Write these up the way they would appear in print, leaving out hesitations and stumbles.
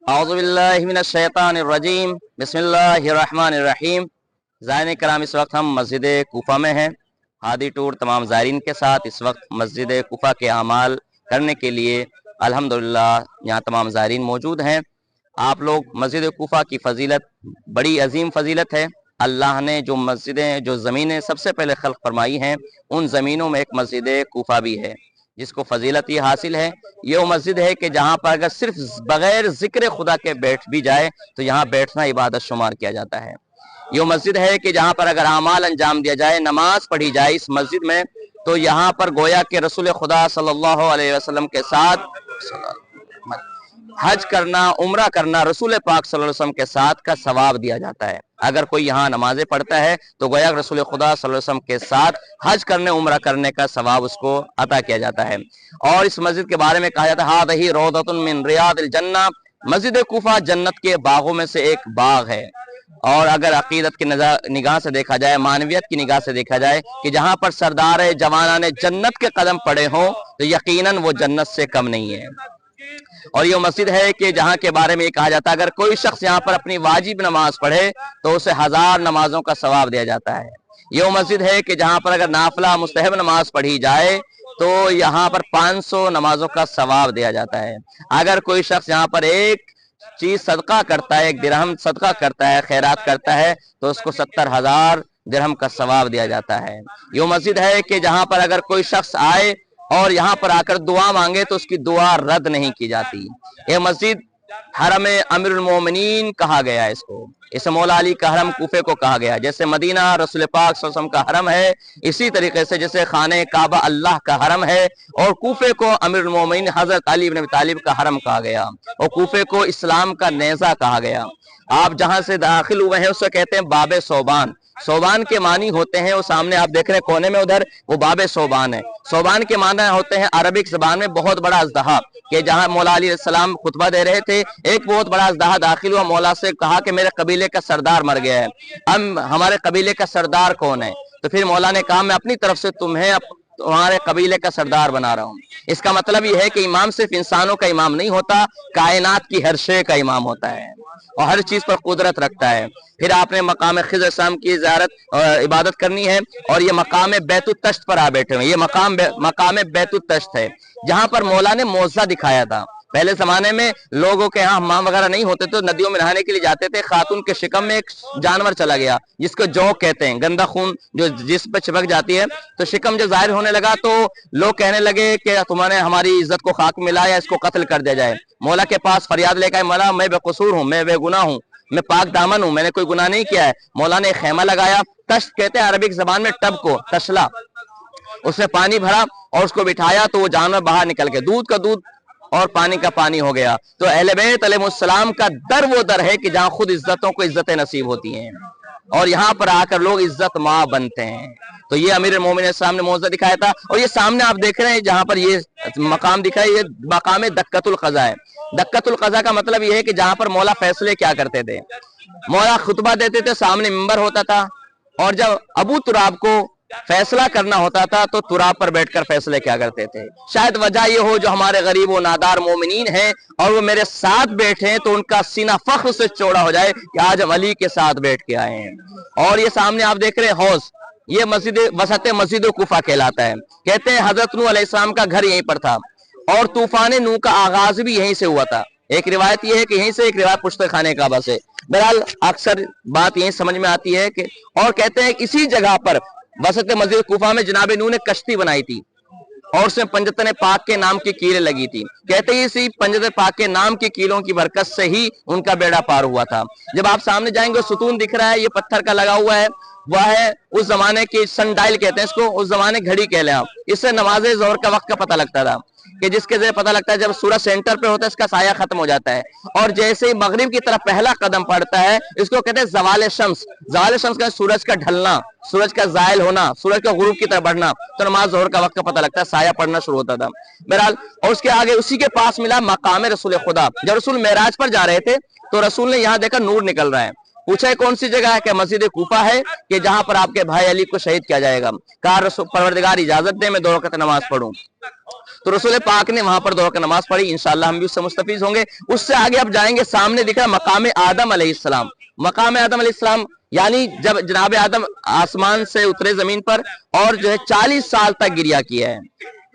औज़ु बिल्लाहि मिनश शैतानिर रजीम बिस्मिल्लाहिर रहमानिर रहीम। ज़ायरीन कराम, इस वक्त हम मस्जिद कूफा में हैं। हादी टूर तमाम ज़ायरीन के साथ इस वक्त मस्जिद कूफा के अमाल करने के लिए अल्हम्दुलिल्लाह यहाँ तमाम ज़ायरीन मौजूद हैं। आप लोग मस्जिद कूफा की फ़जीलत बड़ी अजीम फ़जीलत है। अल्लाह ने जो मस्जिदें, जो ज़मीनें सबसे पहले खल्क़ फरमाई हैं, उन ज़मीनों में एक मस्जिद कूफा भी है, जिसको फजीलत ये हासिल है। ये वो मस्जिद है कि जहाँ पर अगर सिर्फ बगैर जिक्र खुदा के बैठ भी जाए तो यहाँ बैठना इबादत शुमार किया जाता है। ये वो मस्जिद है कि जहाँ पर अगर अमाल अंजाम दिया जाए, नमाज पढ़ी जाए इस मस्जिद में, तो यहाँ पर गोया के रसूल खुदा सल्लल्लाहु अलैहि वसल्लम के साथ हज करना, उम्रा करना, रसूल पाक सल्लल्लाहु अलैहि वसल्लम के साथ का सवाब दिया जाता है। अगर कोई यहाँ नमाजें पढ़ता है तो गोया रसूल खुदा सल्लल्लाहु अलैहि वसल्लम के साथ हज करने, उम्रा करने का सवाब उसको अता किया जाता है। और इस मस्जिद के बारे में कहा जाता है हादिही रौदतुन मिन रियादिल जन्नह, मस्जिद कूफा जन्नत के बागों में से एक बाग है। और अगर अकीदत की निगाह से देखा जाए, मानवियत की निगाह से देखा जाए कि जहाँ पर सरदार जवाना ने जन्नत के कदम पड़े हों तो यकीनन वो जन्नत से कम नहीं है। और ये मस्जिद है कि जहाँ के बारे में ये कहा जाता है अगर कोई शख्स यहाँ पर अपनी वाजिब नमाज पढ़े तो उसे 1000 नमाजों का सवाब दिया जाता है। ये मस्जिद है कि जहाँ पर अगर नाफिला मुस्तहब नमाज पढ़ी जाए तो यहाँ पर 500 नमाजों का सवाब दिया जाता है। अगर कोई शख्स यहाँ पर एक चीज सदका करता है, एक दिरहम सदका करता है, खैरात करता है, तो उसको 70,000 दिरहम का सवाब दिया जाता है। ये मस्जिद है कि जहाँ पर अगर कोई शख्स आए और यहाँ पर आकर दुआ मांगे तो उसकी दुआ रद्द नहीं की जाती। ये मस्जिद हरम अमीरुल मोमिनीन कहा गया है इसको। इसे मौला अली का हरम कूफे को कहा गया। जैसे मदीना रसूल पाक सल्लल्लाहु अलैहि वसल्लम का हरम है, इसी तरीके से जैसे खाने काबा अल्लाह का हरम है, और कूफे को अमीरुल मोमिनीन हजरत अली इब्न अबी तालिब का हरम कहा गया, और कूफे को इस्लाम का नेज़ा कहा गया। आप जहां से दाखिल हुए हैं उसे कहते हैं बाबे सोबान। सोबान के मानी होते हैं, वो सामने आप देख रहे हैं कोने में उधर, वो बाबे सोबान है। सोबान के माना होते हैं अरबिक जबान में बहुत बड़ा अजदहा, कि जहां मौला अली सलाम खुतबा दे रहे थे, एक बहुत बड़ा अजदहा दाखिल हुआ, मौला से कहा कि मेरे कबीले का सरदार मर गया है, अब हमारे कबीले का सरदार कौन है? तो फिर मौला ने कहा मैं अपनी तरफ से तुम्हें तुम्हारे कबीले का सरदार बना रहा हूँ। इसका मतलब यह है कि इमाम सिर्फ इंसानों का इमाम नहीं होता, कायनात की हर शे का इमाम होता है और हर चीज पर कुदरत रखता है। फिर आपने मकाम खिज़र शाम की ज़ियारत और इबादत करनी है, और ये मकाम बैतुत तश्त पर आ बैठे हुए। ये मकाम बैतुत तश्त है जहां पर मौला ने मौज़ा दिखाया था। पहले जमाने में लोगों के यहाँ हम्माम वगैरह नहीं होते तो नदियों में नहाने के लिए जाते थे। खातून के शिकम में एक जानवर चला गया जिसको जोक कहते हैं, गंदा खून जो जिस पर चिपक जाती है। तो शिकम जब जाहिर होने लगा तो लोग कहने लगे कि तुम्हारे हमारी इज्जत को खाक मिला या इसको कत्ल कर दिया जाए। मौला के पास फरियाद लेकर, मौला मैं बेकसूर हूँ, मैं बेगुनाह हूँ, मैं पाक दामन हूँ, मैंने कोई गुनाह नहीं किया है। मौला ने खेमा लगाया, तश्त कहते हैं अरबिक जबान में टब को, तशला, उसमें पानी भरा और उसको बिठाया तो वो जानवर बाहर निकल के दूध का दूध और पानी का पानी हो गया। तो अहले बैत अलैहिस्सलाम का दर वो दर है कि जहां खुद इज्जतों को इज्जतें नसीब होती हैं और यहाँ पर आकर लोग इज्जत माँ बनते हैं। तो ये अमीर मोमिन इस्लाम ने मौज़ा दिखाया था। और ये सामने आप देख रहे हैं जहां पर ये मकाम दिखा है, ये मकाम दक्कतुल क़ज़ा है। दक्कतुल क़ज़ा का मतलब ये है कि जहां पर मौला फैसले क्या करते थे। मौला खुतबा देते थे, सामने मिंबर होता था, और जब अबू तुराब को फैसला करना होता था तो तुराब पर बैठकर फैसले क्या करते थे। शायद वजह ये हो जो हमारे गरीब व नादार मोमिनीन हैं और वो मेरे साथ बैठे हैं तो उनका सीना फख्र से चौड़ा हो जाए कि आज हम अली के साथ बैठ के आए हैं। और ये सामने आप देख रहे हैं हौज, ये मस्जिद वसत मस्जिद कूफा कहलाता है। कहते हैं हजरत नूह अलैहिस्सलाम का घर यहीं पर था और तूफान नूह का आगाज भी यहीं से हुआ था। एक रिवायत ये है कि यहीं से, एक रिवायत पुश्त खाने काबा से। बहरहाल अक्सर बात यही समझ में आती है कि, और कहते हैं इसी जगह पर वसत मस्जिद कूफा में जनाब नूह ने कश्ती बनाई थी और उसमें पंजतन पाक के नाम की कीलें लगी थी। कहते हैं इसी पंजतन पाक के नाम की कीलों की बरकत से ही उनका बेड़ा पार हुआ था। जब आप सामने जाएंगे सुतून दिख रहा है, ये पत्थर का लगा हुआ है, वह है उस जमाने की सनडाइल कहते हैं इसको, उस जमाने घड़ी कह लें आप। इससे नमाज ज़ोहर का वक्त का पता लगता था कि जिसके जरिए पता लगता है जब सूरज सेंटर पे होता है इसका साया खत्म हो जाता है, और जैसे ही मगरिब की तरफ पहला कदम पड़ता है इसको कहते हैं ज़वाल शम्स। ज़वाल शम्स का सूरज का ढलना, सूरज का ज़ायल होना, सूरज का गुरूब की तरफ बढ़ना, तो नमाज ज़ोहर का वक्त का पता लगता है, साया पड़ना शुरू होता था। बहरहाल, और उसके आगे उसी के पास मिला मकाम रसूल खुदा। जब रसूल मेराज पर जा रहे थे तो रसूल ने यहाँ देखा नूर निकल रहा है। पूछा कौन सी जगह है? कि मस्जिद कूफा है कि जहां पर आपके भाई अली को शहीद किया जाएगा। कहा परवरदिगार इजाजत दे मैं 2 रकात नमाज पढ़ूं। तो रसूल पाक ने वहां पर 2 रकात नमाज पढ़ी। इंशाअल्लाह हम भी उससे मुस्तफीज होंगे। उससे आगे आप जाएंगे, सामने दिख रहा है मकाम आदम अलैहिस्सलाम। मकाम आदम अलैहिस्सलाम यानी जब जनाब आदम आसमान से उतरे जमीन पर और जो है 40 साल तक गिरिया किया है,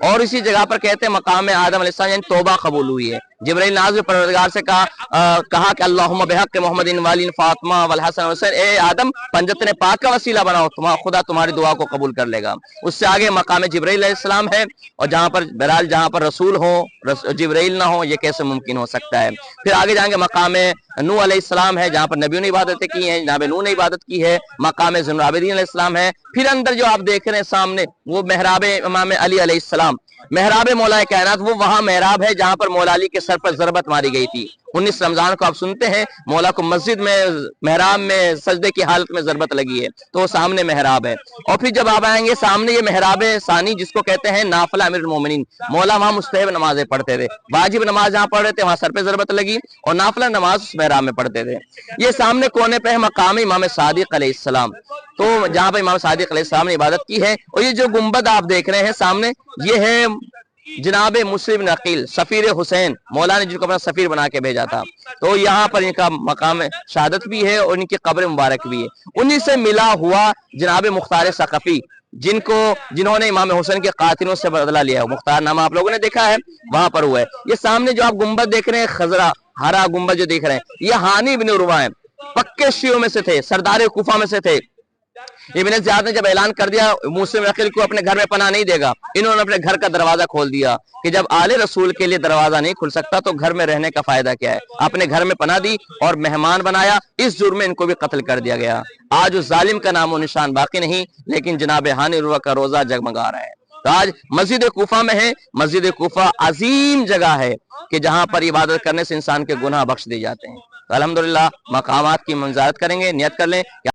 और इसी जगह पर कहते हैं मकाम आदम अलैहिस्सलाम यानी तौबा कबूल हुई है। जिब्राइल नाज़ परवरदिगार से कहा कि अल्लाहुम्मा बिहक़्क़ मोहम्मदिन वालिन फातिमा वल हसन हुसैन, ए आदम पंजतने पाक का वसीला बनाओ, खुदा तुम्हारी दुआ को कबूल कर लेगा। उससे आगे मकाम जिब्राइल अलैहिस्सलाम है, और जहां पर बहरहाल जहां पर रसूल हो जिब्राइल ना हो, ये कैसे मुमकिन हो सकता है। फिर आगे जाएंगे मकाम नूह अलैहिस्सलाम है, जहां पर नबियों ने इबादतें की हैं, जनाब नूह ने इबादत की है। मकाम ज़ुल आबिदीन अलैहिस्सलाम है। फिर अंदर जो आप देख रहे हैं सामने वो महराब इमाम अली अलैहिस्सलाम, महराब मौला कायनात, वो वहां महराब है जहां पर मौला अली के सर पर ज़रबत मारी गई थी। 19 रमजान को आप सुनते हैं मौला को मस्जिद में महराब में सजदे की हालत में ज़रबत लगी है, तो सामने महराब है। और फिर जब आप आएंगे सामने ये महराब सानी, जिसको कहते हैं नाफिला अमीरुल मोमिनीन। मौला वहां मुस्तहब नमाजें पढ़ते थे, वाजिब नमाज जहां पढ़ रहे थे वहां सर पे ज़रबत लगी, और नाफिला नमाज उस महराब में पढ़ते थे। ये सामने कोने पे है मकाम इमाम सादिक अलैहिस्सलाम, तो जहां पर इमाम सादिक अलैहिस्सलाम ने इबादत की है। और ये जो गुंबद आप देख रहे हैं सामने, ये है जनाब मुस्लिम नकील सफीर हुसैन, मौला ने जिनको अपना सफीर बना के भेजा था। तो यहाँ पर इनका मकाम शहादत भी है और इनकी कब्र मुबारक भी है। उन्हीं से मिला हुआ जनाब मुख्तार सक़फ़ी, जिन्होंने इमाम हुसैन के कातिलों से बदला लिया है। मुख्तार नामा आप लोगों ने देखा है, वहां पर हुआ है। ये सामने जो आप गुंबद देख रहे हैं, खजरा हरा गुंबद जो देख रहे हैं, ये हानी इब्न उरवा है, पक्के शियों में से थे, सरदार कुफा में से थे। इब्न ज़ियाद ने जब ऐलान कर दिया मुस्लिम नकील को अपने घर में पनाह नहीं देगा, इन्होंने अपने घर का दरवाजा खोल दिया कि जब आले रसूल के लिए दरवाजा नहीं खुल सकता तो घर में रहने का फायदा क्या है। अपने घर में पनाह दी और मेहमान बनाया, इस जुर्म में इनको भी कत्ल कर दिया गया। आज उस जालिम का नामो निशान बाकी नहीं, लेकिन जनाब हानी उर्वा का रोजा जगमगा रहा है। तो आज मस्जिद कूफा में है। मस्जिद कूफा अजीम जगह है कि जहां पर इबादत करने से इंसान के गुनाह बख्श दिए जाते हैं। तो अल्हम्दुलिल्लाह मकामात की मंज़ारत करेंगे, नियत कर लें।